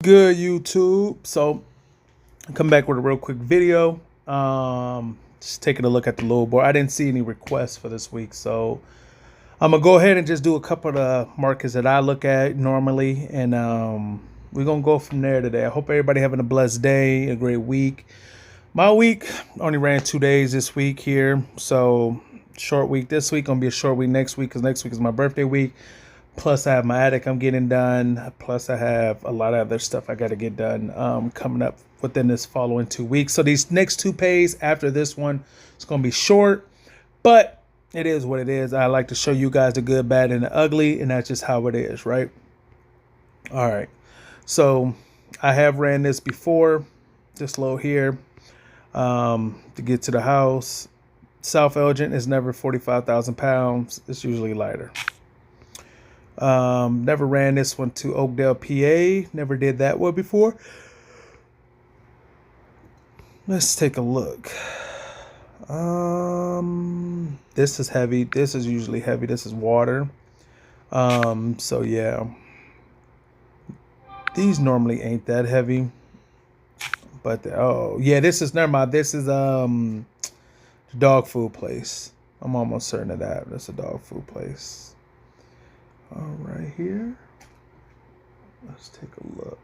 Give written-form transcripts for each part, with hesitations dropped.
Good, YouTube? So come back with a real quick video. Just taking a look at the load board. I didn't see any requests for this week, so I'm gonna go ahead and just do a couple of the markets that I look at normally, and we're gonna go from there today. I hope everybody having a blessed day, a great week. My week only ran 2 days this week here, so short week this week. Gonna be a short week next week because next week is my birthday week. Plus, I have my attic I'm getting done. Plus, I have a lot of other stuff I got to get done coming up within this following 2 weeks. So these next two pays after this one, it's going to be short, but it is what it is. I like to show you guys the good, bad, and the ugly, and that's just how it is, right? All right. So I have ran this before, this low here, to get to the house. South Elgin is never 45,000 pounds. It's usually lighter. Never ran this one to Oakdale, PA. Never did that one before. Let's take a look. This is heavy. This is usually heavy. This is water. So yeah. These normally ain't that heavy. But oh yeah, this is never mind. This is the dog food place. I'm almost certain of that. That's a dog food place. All right, here. Let's take a look.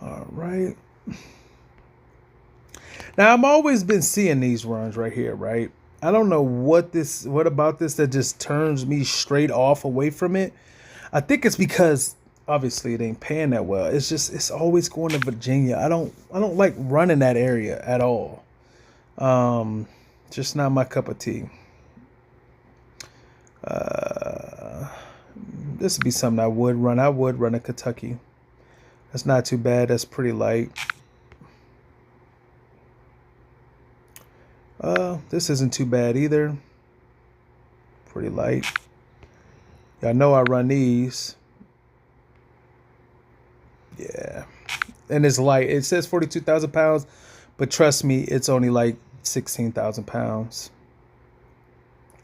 All right. Now, I've always been seeing these runs right here, right? I don't know what about this that just turns me straight off away from it. I think it's because obviously it ain't paying that well. It's always going to Virginia. I don't like running that area at all. Just not my cup of tea. This would be something I would run. I would run a Kentucky. That's not too bad. That's pretty light. This isn't too bad either. Pretty light. Y'all know I run these. Yeah. And it's light. It says 42,000 pounds, but trust me, it's only like 16,000 pounds.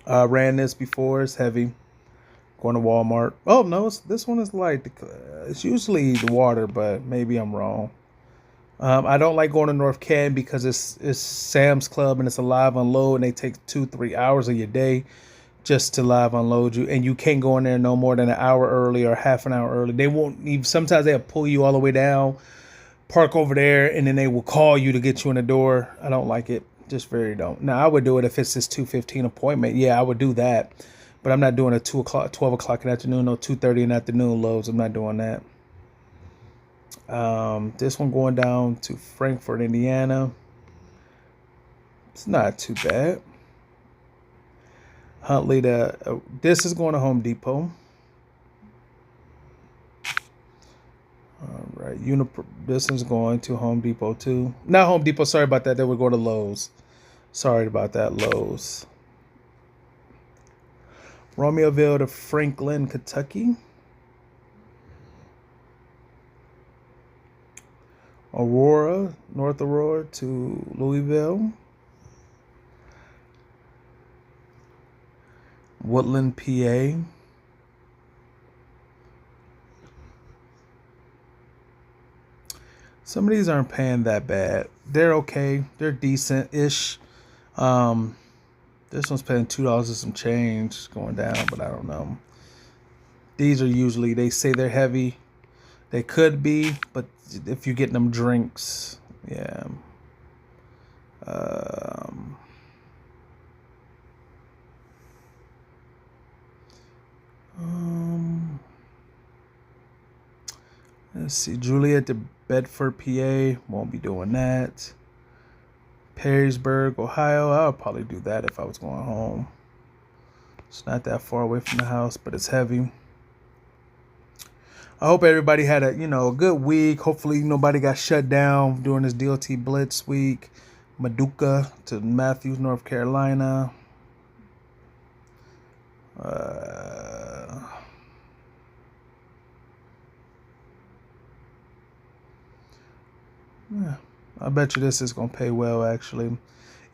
I ran this before. It's heavy. Going to Walmart. Oh, no, this one is light. It's usually the water, but maybe I'm wrong. I don't like going to North Canton because it's Sam's Club and it's a live unload, and they take 2-3 hours of your day just to live unload you, and you can't go in there no more than an hour early or half an hour early. They won't even, sometimes they'll pull you all the way down, park over there, and then they will call you to get you in the door. I don't like it. Just very don't. Now, I would do it if it's this 2:15 appointment. Yeah, I would do that. But I'm not doing a 12 o'clock in the afternoon, no 2:30 in the afternoon loads. I'm not doing that. This one going down to Frankfort, Indiana. It's not too bad. Huntley this is going to Home Depot. All right, this is going to Home Depot too. Not Home Depot, sorry about that. They would go to Lowe's. Sorry about that, Lowe's. Romeoville to Franklin, Kentucky. Aurora, North Aurora to Louisville. Woodland, PA. Some of these aren't paying that bad. They're okay. They're decent-ish. This one's paying $2 and some change going down, but I don't know. These are usually, they say they're heavy. They could be, but if you're getting them drinks, yeah. Let's see, Juliet to Bedford, PA. Won't be doing that. Perrysburg, Ohio. I would probably do that if I was going home. It's not that far away from the house, but it's heavy. I hope everybody had a good week. Hopefully nobody got shut down during this DOT Blitz week. Maduka to Matthews, North Carolina. Yeah, I bet you this is going to pay well, actually.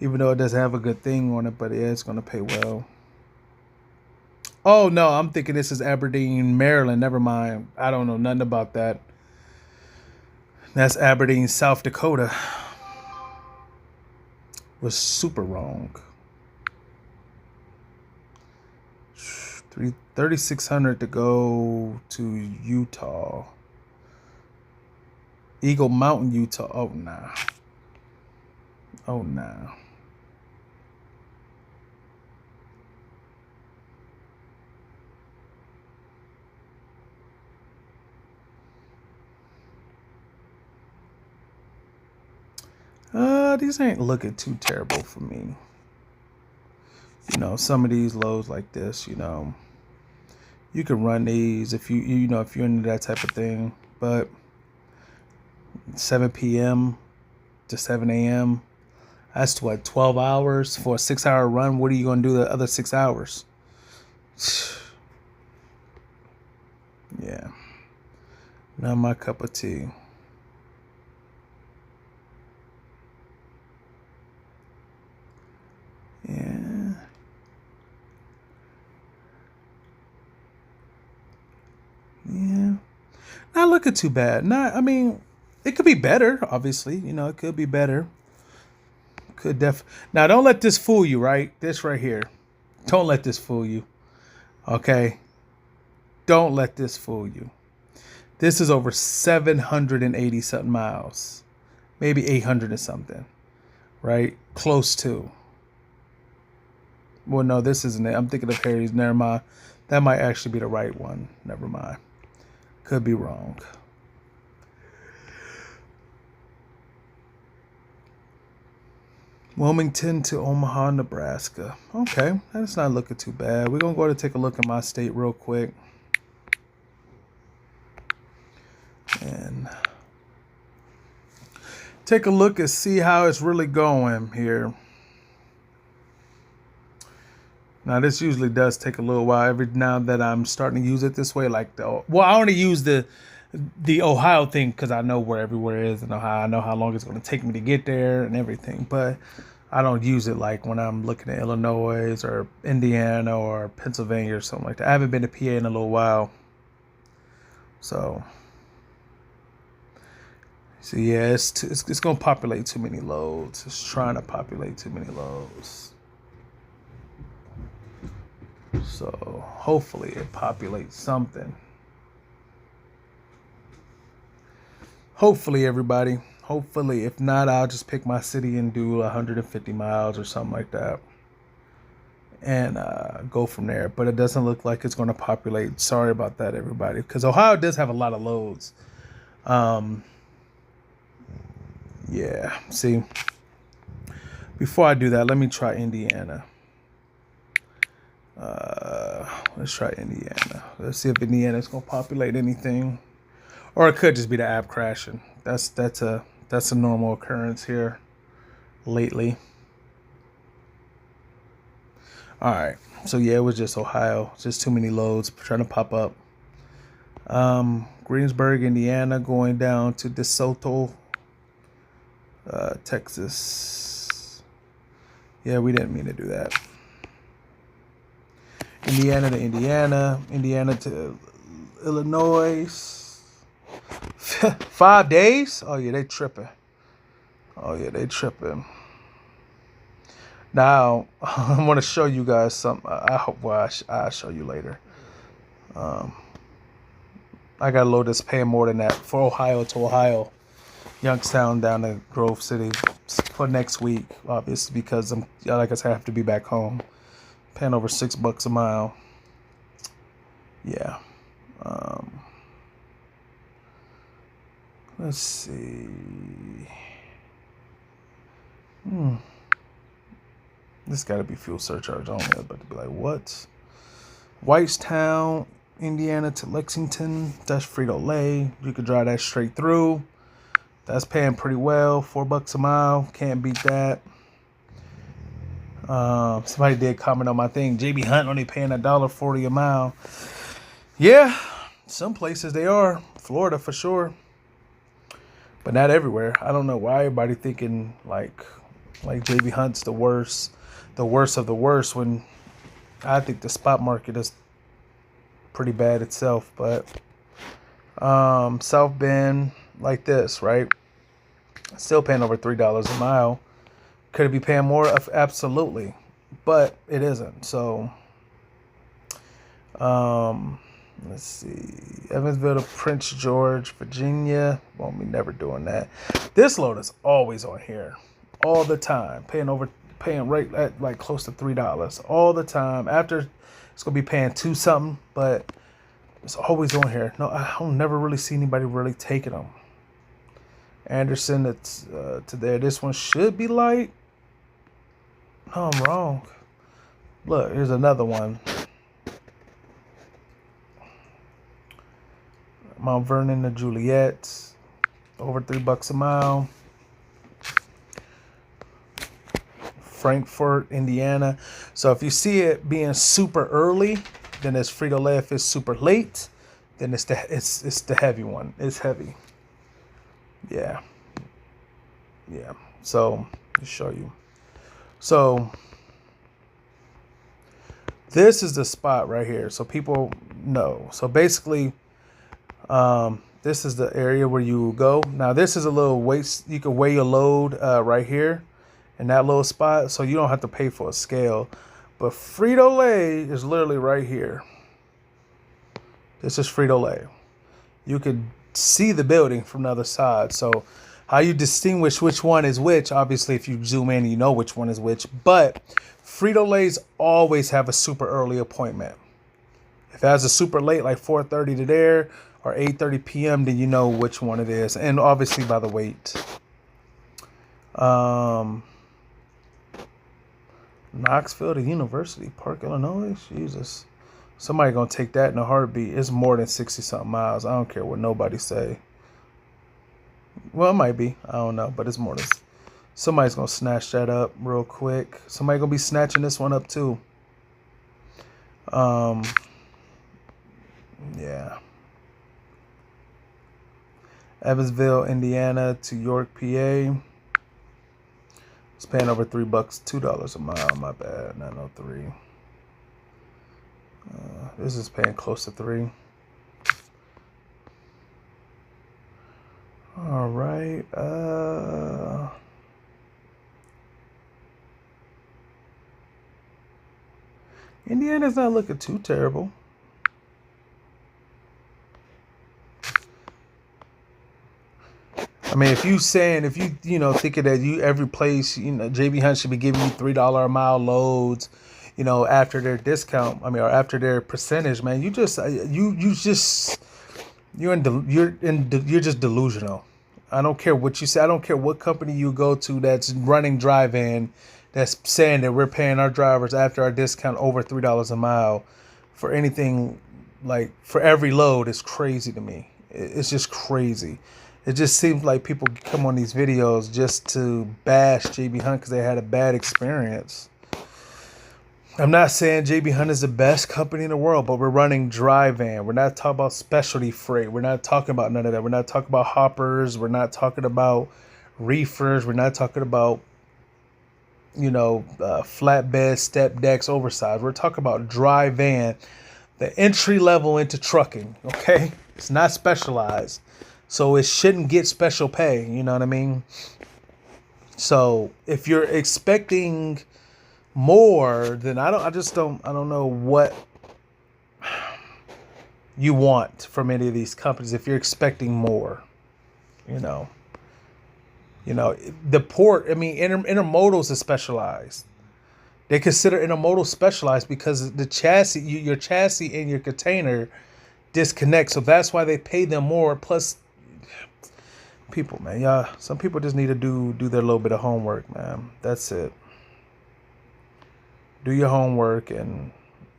Even though it doesn't have a good thing on it, but yeah, it's going to pay well. Oh no, I'm thinking this is Aberdeen, Maryland. Never mind. I don't know nothing about that. That's Aberdeen, South Dakota. Was super wrong. 3,600 to go to Utah. Eagle Mountain, Utah. Oh nah. Oh nah. These ain't looking too terrible for me. You know, some of these lows like this, you know, you can run these if you know, if you're into that type of thing. But 7 p.m. to 7 a.m. That's what, 12 hours for a 6-hour run. What are you going to do the other 6 hours? Yeah, not my cup of tea. Yeah. Yeah. Not looking too bad. I mean, it could be better, obviously. You know, it could be better. Now, don't let this fool you, right? This right here. Don't let this fool you. Okay? Don't let this fool you. This is over 780 something miles. Maybe 800 or something. Right? Close to. Well, no, this isn't it. I'm thinking of Harry's. Never mind. That might actually be the right one. Never mind. Could be wrong. Wilmington to Omaha, Nebraska. Okay, that's not looking too bad. We're going to go to take a look at my state real quick. And take a look and see how it's really going here. Now, this usually does take a little while. Every now that I'm starting to use it this way, like I only use the Ohio thing because I know where everywhere is in Ohio. I know how long it's going to take me to get there and everything. But I don't use it like when I'm looking at Illinois or Indiana or Pennsylvania or something like that. I haven't been to PA in a little while. So yeah, it's going to populate too many loads. It's trying to populate too many loads. So hopefully it populates something. Hopefully, everybody. Hopefully. If not, I'll just pick my city and do 150 miles or something like that. And go from there. But it doesn't look like it's going to populate. Sorry about that, everybody. Because Ohio does have a lot of loads. Yeah. See. Before I do that, let me try Indiana. Let's try Indiana. Let's see if Indiana's gonna populate anything, or it could just be the app crashing. That's a normal occurrence here lately. All right, so yeah, it was just Ohio, just too many loads trying to pop up. Greensburg, Indiana, going down to DeSoto, Texas. Yeah, we didn't mean to do that. Indiana to Indiana, Indiana to Illinois. 5 days? Oh yeah, they tripping. Now I want to show you guys something. I hope. Well, I'll show you later. I gotta load this paying more than that for Ohio to Ohio, Youngstown down to Grove City for next week. Obviously, because like I said, I have to be back home. Paying over $6 a mile. Yeah. Let's see. This got to be fuel surcharge only. I'm about to be like, what? Whitestown, Indiana to Lexington. That's Frito-Lay. You could drive that straight through. That's paying pretty well. $4 a mile. Can't beat that. Somebody did comment on my thing. JB Hunt only paying $1.40 a mile. Yeah, some places they are. Florida for sure, but not everywhere. I don't know why everybody thinking like JB Hunt's the worst of the worst. When I think the spot market is pretty bad itself. But South Bend, like this, right? Still paying over $3 a mile. Could it be paying more? Absolutely, but it isn't. So, let's see, Evansville to Prince George, Virginia. Well, we never doing that. This load is always on here, all the time, paying right at like close to $3 all the time. After it's gonna be paying two something, but it's always on here. No, I don't never really see anybody really taking them. Anderson, it's to there. This one should be light. No, I'm wrong. Look, here's another one. Mount Vernon to Juliet, over $3 a mile. Frankfort, Indiana. So if you see it being super early, then it's Frito-Lay. If it's super late, then it's the heavy one. It's heavy. Yeah. So let me show you. So this is the spot right here, so people know. So basically, this is the area where you go. Now this is a little weight. You can weigh your load right here in that little spot, so you don't have to pay for a scale. But Frito-Lay is literally right here. This is Frito-Lay. You can see the building from the other side. So how you distinguish which one is which, obviously if you zoom in you know which one is which, but Frito-Lays always have a super early appointment. If it has a super late, like 4:30 to there or 8:30 p.m., then you know which one it is, and obviously by the weight. Knoxville to University Park, Illinois. Jesus, somebody gonna take that in a heartbeat. It's more than 60-something miles. I don't care what nobody say. Well, it might be. I don't know, but it's more than. Somebody's gonna snatch that up real quick. Somebody gonna be snatching this one up too. Yeah. Evansville, Indiana to York, PA. It's paying over $3, $2 a mile. My bad, 903. This is paying close to $3. All right. Indiana's not looking too terrible. I mean, if you thinking that every place, JB Hunt should be giving you $3 a mile loads, after their discount, or after their percentage, man, you're just delusional. I don't care what you say. I don't care what company you go to that's running drive-in that's saying that we're paying our drivers after our discount over $3 a mile for anything, like for every load. Is crazy to me. It's just crazy. It just seems like people come on these videos just to bash JB Hunt because they had a bad experience. I'm not saying JB Hunt is the best company in the world, but we're running dry van. We're not talking about specialty freight. We're not talking about none of that. We're not talking about hoppers. We're not talking about reefers. We're not talking about, flatbed, step decks, oversized. We're talking about dry van, the entry level into trucking, okay? It's not specialized. So it shouldn't get special pay, you know what I mean? So if you're expecting more, then I don't know what you want from any of these companies if you're expecting more. The port, intermodals is specialized. They consider intermodal specialized because the chassis, your chassis and your container disconnect. So that's why they pay them more. Plus, people, man, some people just need to do their little bit of homework, man. That's it. Do your homework and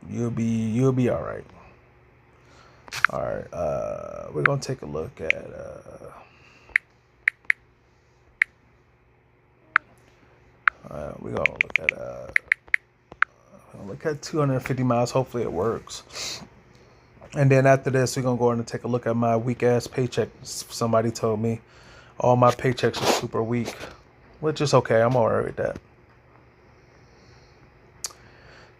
you'll be all right. All right, we're gonna take a look at we're gonna look at 250 miles. Hopefully it works. And then after this, we're gonna go in and take a look at my weak ass paycheck. Somebody told me all my paychecks are super weak, which is okay. I'm alright with that.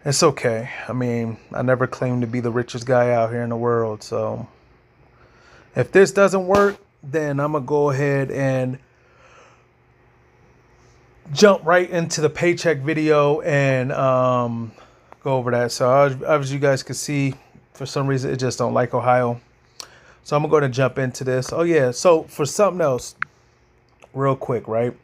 It's okay. I mean, I never claimed to be the richest guy out here in the world. So if this doesn't work, then I'm going to go ahead and jump right into the paycheck video and go over that. So as you guys can see, for some reason, it just don't like Ohio. So I'm going to jump into this. Oh, yeah. So for something else, real quick, right?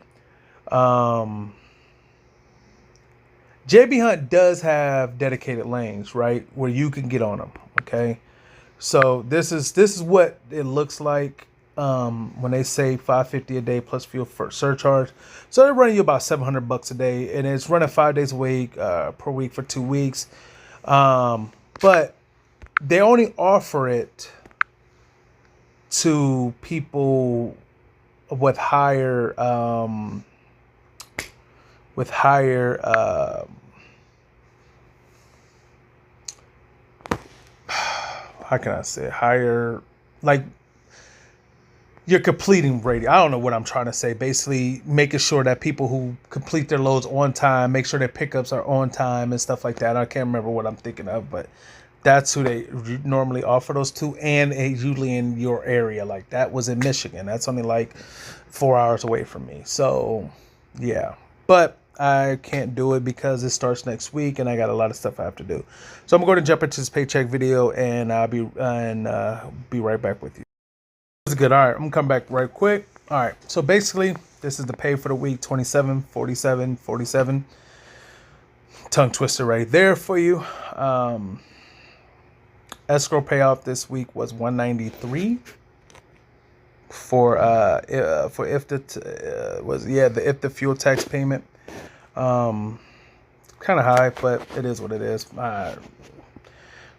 JB Hunt does have dedicated lanes, right, where you can get on them. Okay, so this is what it looks like when they say $550 a day plus fuel for surcharge. So they're running you about $700 a day, and it's running 5 days a week per week for 2 weeks. But they only offer it to people with higher how can I say it? Higher, like you're completing rate. I don't know what I'm trying to say. Basically, making sure that people who complete their loads on time, make sure their pickups are on time and stuff like that. I can't remember what I'm thinking of, but that's who they normally offer those to, and usually in your area. Like that was in Michigan. That's only like 4 hours away from me. So, yeah. But I can't do it because it starts next week, and I got a lot of stuff I have to do. So I'm going to jump into this paycheck video, and I'll be right back with you. This is good. All right, I'm gonna come back right quick. All right. So basically, this is the pay for the week: 27, 47, 47. Tongue twister right there for you. Escrow payoff this week was $193 for if the fuel tax payment. Kind of high, but it is what it is.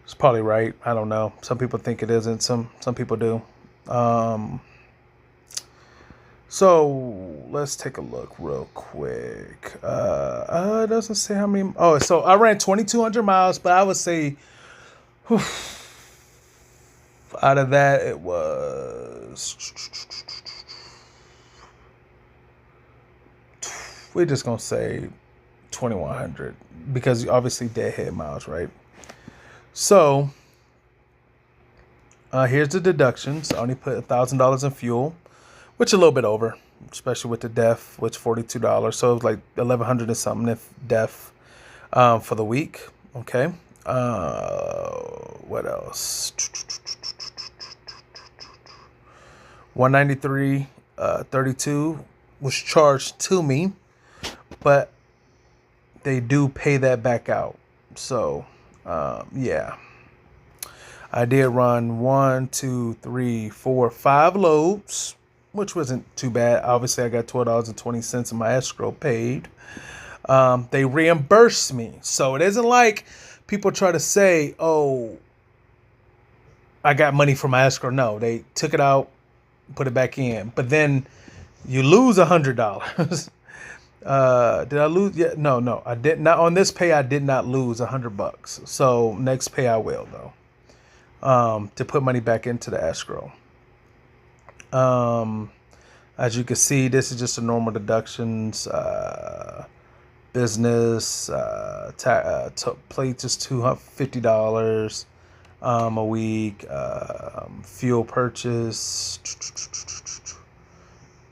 It's probably right. I don't know. Some people think it isn't. Some people do. So let's take a look real quick. It doesn't say how many. Oh, so I ran 2,200 miles, but I would say out of that it was. We're just gonna say 2,100 because obviously deadhead miles, right? So here's the deductions. I only put $1,000 in fuel, which is a little bit over, especially with the DEF, which $42. So it was like 1,100 and something if DEF for the week. Okay. What else? 193.32 was charged to me, but they do pay that back out. So yeah. I did run 1, 2, 3, 4, 5 loads, which wasn't too bad. Obviously, I got $12.20 in my escrow paid. They reimbursed me. So it isn't like people try to say, oh, I got money from my escrow. No, they took it out, put it back in. But then you lose $100. Did I lose? Yeah, no, I did not. On this pay, I did not lose $100. So next pay, I will, though. To put money back into the escrow. As you can see, this is just a normal deductions. Business plates is $250 a week. Fuel purchase,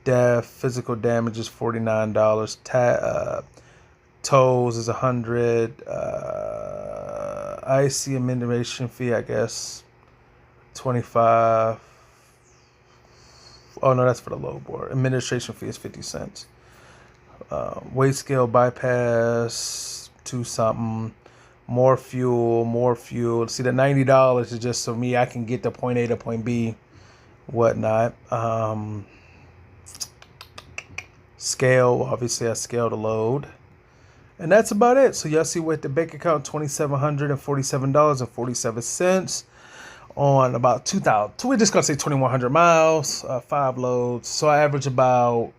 death, physical damage is $49. Tolls is $100. IC administration fee, I guess, $25. Oh no, that's for the low board. Administration fee is 50 cents. Weight scale bypass, $2 something. More fuel. See, the $90 is just so me I can get to point A to point B, whatnot. Scale, obviously I scale the load. And that's about it. So y'all see with the bank account, $2,747.47 on about 2,000. So we're just gonna say 2,100 miles, 5 loads. So I average about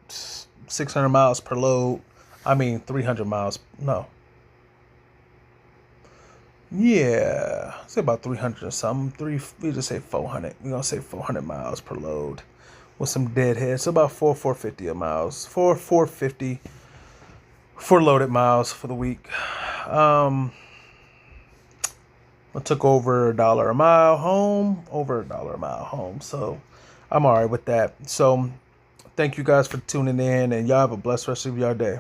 600 miles per load. I mean 300 miles. No. Yeah, say about 300 or something. We just say 400. We're gonna say 400 miles per load with some deadheads. So about 450 a miles. 450 for loaded miles for the week. I took over $1 a mile home, over $1 a mile home. So I'm all right with that. So thank you guys for tuning in, and y'all have a blessed rest of your day.